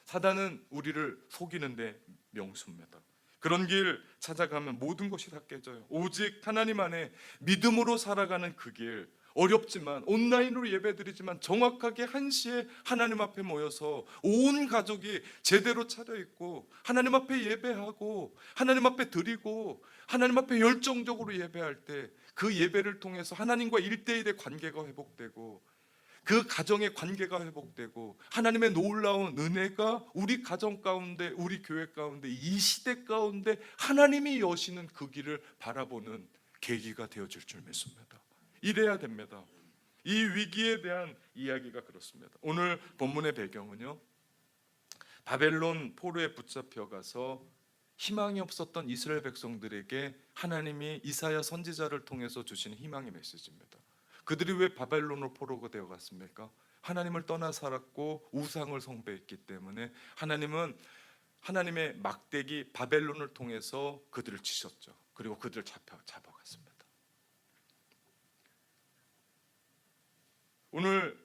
사단은 우리를 속이는데 명수입니다. 그런 길 찾아가면 모든 것이 다 깨져요. 오직 하나님 안에 믿음으로 살아가는 그 길, 어렵지만 온라인으로 예배드리지만 정확하게 1시에 하나님 앞에 모여서 온 가족이 제대로 차려입고 하나님 앞에 예배하고 하나님 앞에 드리고 하나님 앞에 열정적으로 예배할 때 그 예배를 통해서 하나님과 1대1의 관계가 회복되고 그 가정의 관계가 회복되고 하나님의 놀라운 은혜가 우리 가정 가운데, 우리 교회 가운데, 이 시대 가운데 하나님이 여시는 그 길을 바라보는 계기가 되어질 줄 믿습니다. 이래야 됩니다. 이 위기에 대한 이야기가 그렇습니다. 오늘 본문의 배경은요, 바벨론 포로에 붙잡혀가서 희망이 없었던 이스라엘 백성들에게 하나님이 이사야 선지자를 통해서 주신 희망의 메시지입니다. 그들이 왜 바벨론으로 포로가 되어갔습니까? 하나님을 떠나 살았고 우상을 숭배했기 때문에 하나님은 하나님의 막대기 바벨론을 통해서 그들을 치셨죠. 그리고 그들을 잡아갔습니다. 오늘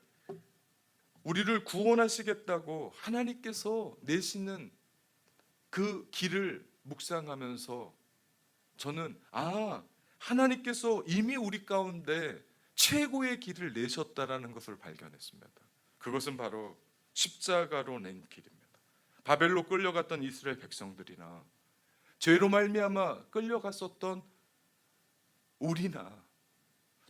우리를 구원하시겠다고 하나님께서 내시는 그 길을 묵상하면서 저는 하나님께서 이미 우리 가운데 최고의 길을 내셨다라는 것을 발견했습니다. 그것은 바로 십자가로 낸 길입니다. 바벨로 끌려갔던 이스라엘 백성들이나 죄로 말미암아 끌려갔었던 우리나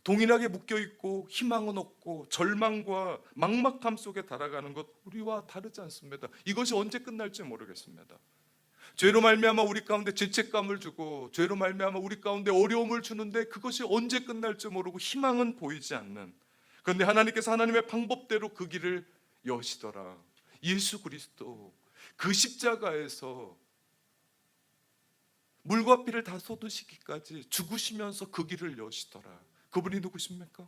동일하게 묶여있고 희망은 없고 절망과 막막함 속에 달아가는 것 우리와 다르지 않습니다. 이것이 언제 끝날지 모르겠습니다. 죄로 말미암아 우리 가운데 죄책감을 주고 죄로 말미암아 우리 가운데 어려움을 주는데 그것이 언제 끝날지 모르고 희망은 보이지 않는, 그런데 하나님께서 하나님의 방법대로 그 길을 여시더라. 예수 그리스도 그 십자가에서 물과 피를 다 쏟으시기까지 죽으시면서 그 길을 여시더라. 그분이 누구십니까?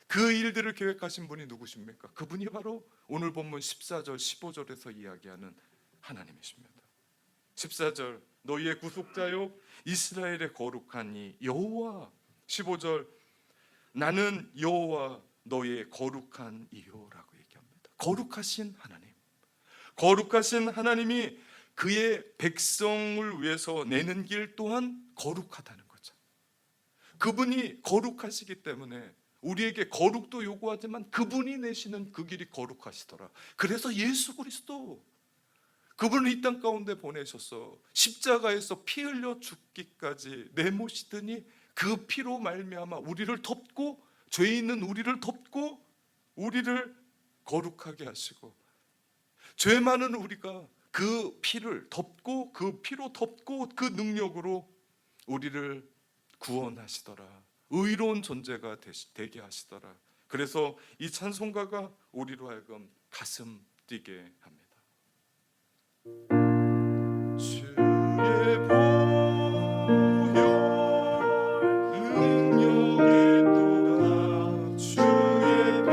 그 일들을 계획하신 분이 누구십니까? 그분이 바로 오늘 본문 14절 15절에서 이야기하는 하나님이십니다. 14절 너희의 구속자요 이스라엘의 거룩한 이 여호와, 15절 나는 여호와 너희의 거룩한 이요라고 얘기합니다. 거룩하신 하나님, 거룩하신 하나님이 그의 백성을 위해서 내는 길 또한 거룩하다는 거죠. 그분이 거룩하시기 때문에 우리에게 거룩도 요구하지만 그분이 내시는 그 길이 거룩하시더라. 그래서 예수 그리스도 그분을 이 땅 가운데 보내셔서 십자가에서 피 흘려 죽기까지 내모시더니 그 피로 말미암아 우리를 덮고 죄 있는 우리를 덮고 우리를 거룩하게 하시고 죄 많은 우리가 그 피를 덮고 그 피로 덮고 그 능력으로 우리를 구원하시더라. 의로운 존재가 되게 하시더라. 그래서 이 찬송가가 우리로 하여금 가슴 뛰게 합니다. 주의 보혈 능력에 돌아 주의 피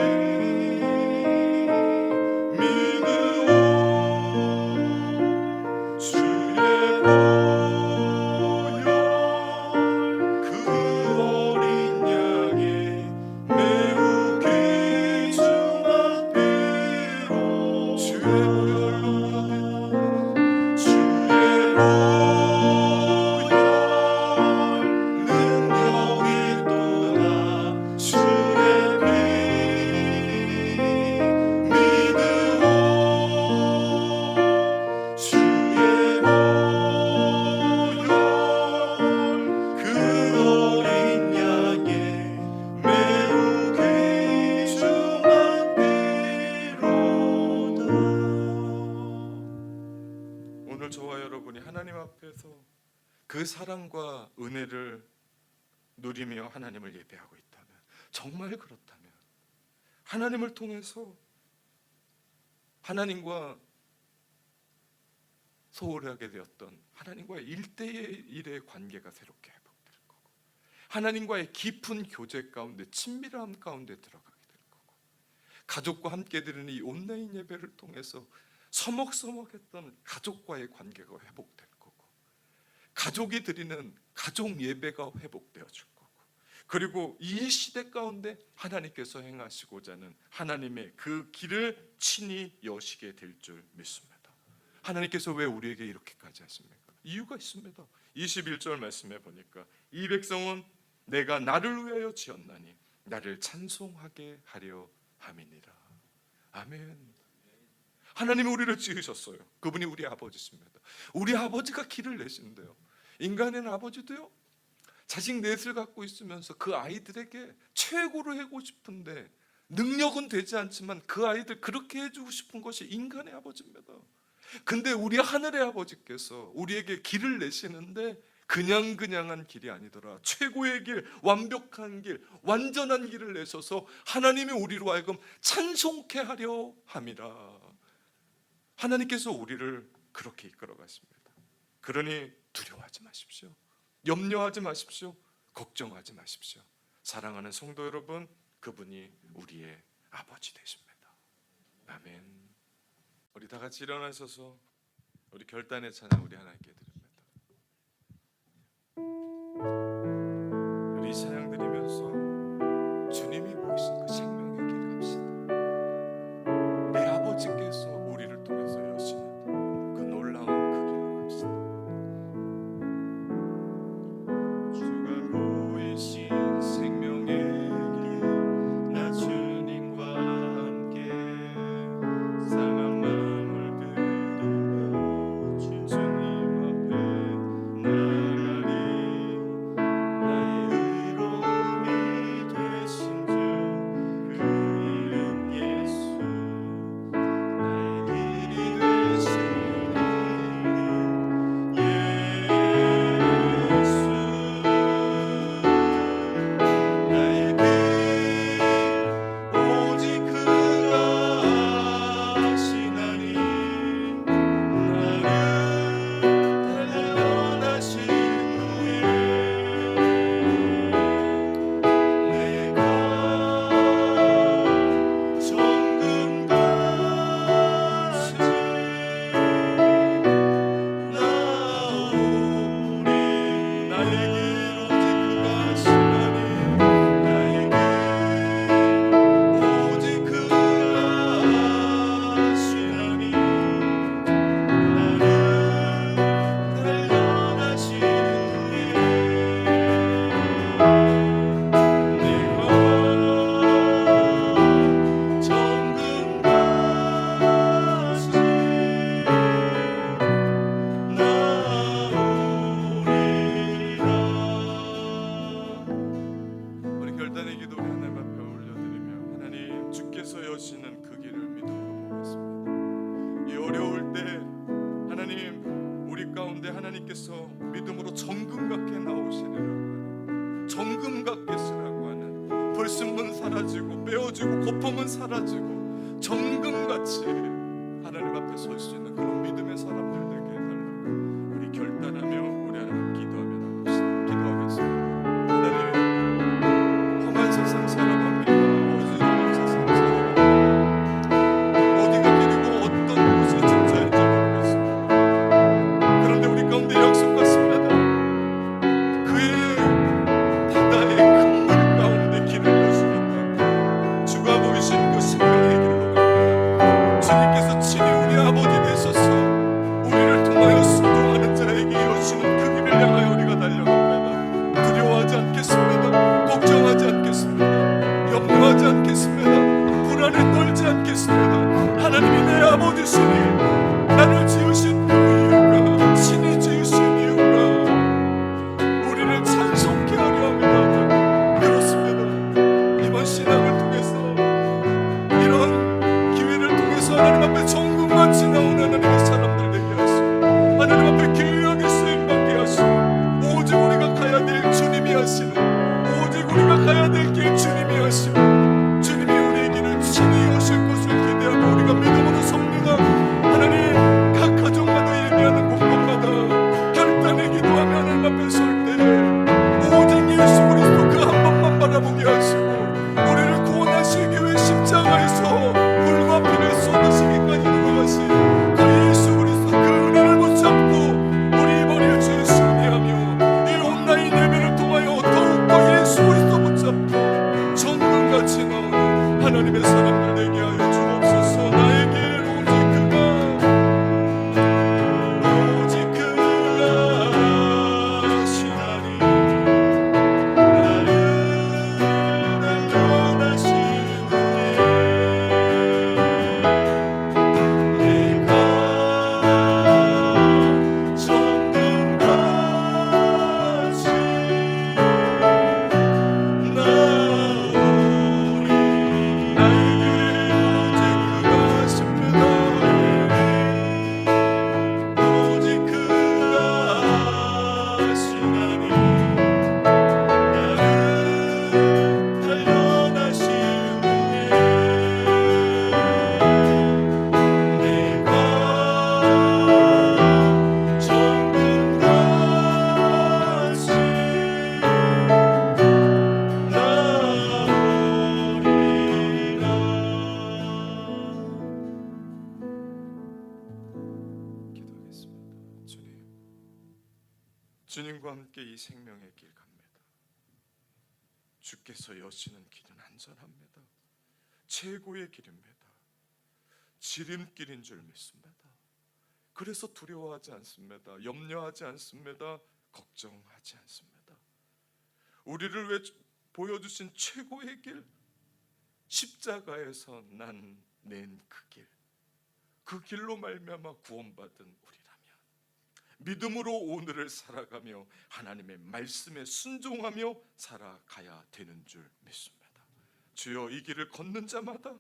믿으오 주의 보혈 그 어린 양의 매우 귀중한 피로 주의 보혈로 주의 보혈 누리며 하나님을 예배하고 있다면, 정말 그렇다면 하나님을 통해서 하나님과 소홀하게 되었던 하나님과의 1:1의 관계가 새롭게 회복될 거고, 하나님과의 깊은 교제 가운데, 친밀함 가운데 들어가게 될 거고, 가족과 함께 드리는 이 온라인 예배를 통해서 서먹서먹했던 가족과의 관계가 회복될 거고, 가족이 드리는 가족 예배가 회복되어질 거고, 그리고 이 시대 가운데 하나님께서 행하시고자 하는 하나님의 그 길을 친히 여시게 될 줄 믿습니다. 하나님께서 왜 우리에게 이렇게까지 하십니까? 이유가 있습니다. 21절 말씀해 보니까 이 백성은 내가 나를 위하여 지었나니 나를 찬송하게 하려 함이니라. 아멘. 하나님이 우리를 지으셨어요. 그분이 우리 아버지십니다. 우리 아버지가 길을 내신대요. 인간의 아버지도요, 자식 넷을 갖고 있으면서 그 아이들에게 최고로 하고 싶은데 능력은 되지 않지만 그 아이들 그렇게 해주고 싶은 것이 인간의 아버지입니다. 근데 우리 하늘의 아버지께서 우리에게 길을 내시는데 그냥한 길이 아니더라. 최고의 길, 완벽한 길, 완전한 길을 내셔서 하나님이 우리로 하여금 찬송케 하려 함이라. 하나님께서 우리를 그렇게 이끌어 가십니다. 그러니 두려워하지 마십시오. 염려하지 마십시오. 걱정하지 마십시오. 사랑하는 성도 여러분, 그분이 우리의 아버지 되십니다. 아멘. 우리 다 같이 일어나셔서 우리 결단의 찬양 우리 하나님께 드립니다. 우리 이 찬양 드리면서 주님이 모이신 그 생명의 길 갑시다. 내 아버지께서 우리를 통해서 여시는 그 놀라운 그 길로 갑시다. 주가 보이신 생명의 길, 나 주님과 함께 상한 마음을 들이며 주님 앞에 나가리. 나의 의로움이 되신 주 그 이름 예수, 나의 길이 되신 이름 예수. 나의 길 오직 그가 아시나니, 나를 단련하신 후에 내가 정금같이 나오리. 나의 길 오직 그가 아시나니, 나의 길 오직 그가 아시나니, 나를 단련하신 후에 우리 결단의 기도 우리 하나님 앞에 올려드리며, 하나님 주께서 여시는 그 길을 믿음으로 보겠습니다. 이 어려울 때 하나님 우리 가운데 하나님께서 믿음으로 정금 같게 나오시리라고 하는, 정금 같게 쓰라고 하는, 불순물 사라지고 빼어지고 고품은 사라지고 정금같이 하나님 앞에 설 수 있는 그런 믿음의 사람들 되게 해달라고 우리 결단하며 우리 하나님 기도하며 나갑시다. 기도하겠습니다. 하나님, 험한 세상 살아갑니다. 어지러운 세상 살아갑니다. 어디가 길이고 어떤 곳이 진짜인지 모르겠습니다. 그런데 우리 가운데 약속 같습니다. 그의 바다의 큰 물 가운데 길을 여시겠다. 주가 보이신 그 생명의 길로 갑니다. 주님께서 친히 우리 아버지 되셔서 우리를 통하여 순종하는 자에게 여시는 그 길을 향하여 우리가 달려갑니다. 두려워하지 않겠습니다. 걱정하지 않겠습니다. 염려하지 않겠습니다. 불안에 떨지 않겠습니다. 하나님이 내 아버지시니 나를 지으신 그 이유가, 친히 지으신 이유가 우리를 찬송케 하려 합니다. 그렇습니다. 이번 신앙을 통해서, 이런 기회를 통해서 하나님 앞에 정금같이 나오는 하나님의 사람들 되게 하시고, 하나님 앞에 귀하게 쓰임받게 하시고, 오직 우리가 가야 될 주님이 하시는 주와 함께 이 생명의 길 갑니다. 주께서 여시는 길은 안전합니다. 최고의 길입니다. 지름길인 줄 믿습니다. 그래서 두려워하지 않습니다. 염려하지 않습니다. 걱정하지 않습니다. 우리를 왜 보여주신 최고의 길, 십자가에서 낸 그 길로 말미암아 구원받은 우리라면 믿음으로 오늘을 살아가며 하나님의 말씀에 순종하며 살아가야 되는 줄 믿습니다. 주여, 이 길을 걷는 자마다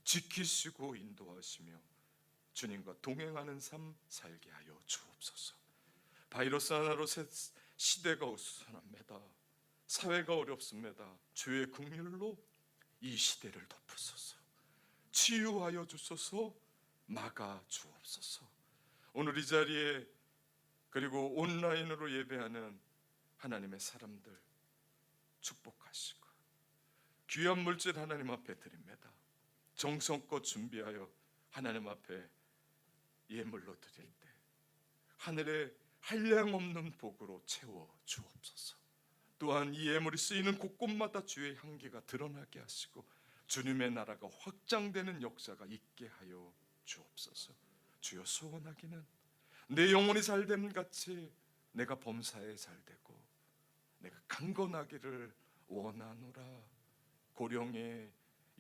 지키시고 인도하시며 주님과 동행하는 삶 살게 하여 주옵소서. 바이러스 하나로 시대가 우선합니다. 사회가 어렵습니다. 주의 긍휼로 이 시대를 덮으소서. 치유하여 주소서. 막아 주옵소서. 오늘 이 자리에 그리고 온라인으로 예배하는 하나님의 사람들 축복하시고 귀한 물질 하나님 앞에 드립니다. 정성껏 준비하여 하나님 앞에 예물로 드릴 때 하늘에 한량없는 복으로 채워 주옵소서. 또한 이 예물이 쓰이는 곳곳마다 주의 향기가 드러나게 하시고 주님의 나라가 확장되는 역사가 있게 하여 주옵소서. 주여, 소원하기는 내 영혼이 잘됨 같이 내가 범사에 잘되고 내가 강건하기를 원하노라. 고령의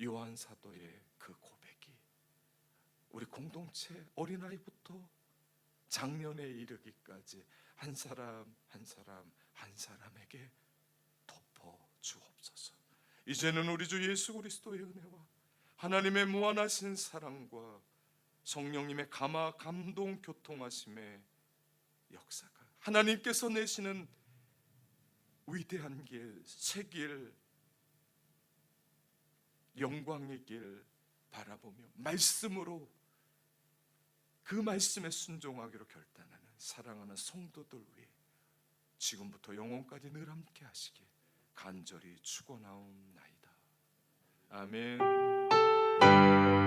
요한 사도의 그 고백이 우리 공동체 어린아이부터 장년에 이르기까지 한 사람 한 사람 한 사람에게 덮어 주옵소서. 이제는 우리 주 예수 그리스도의 은혜와 하나님의 무한하신 사랑과 성령님의 감동 교통하심의 역사가 하나님께서 내시는 위대한 길, 새 길, 영광의 길 바라보며 말씀으로 그 말씀에 순종하기로 결단하는 사랑하는 성도들 위해 지금부터 영원까지 늘 함께 하시길 간절히 축원하옵나이다. 아멘.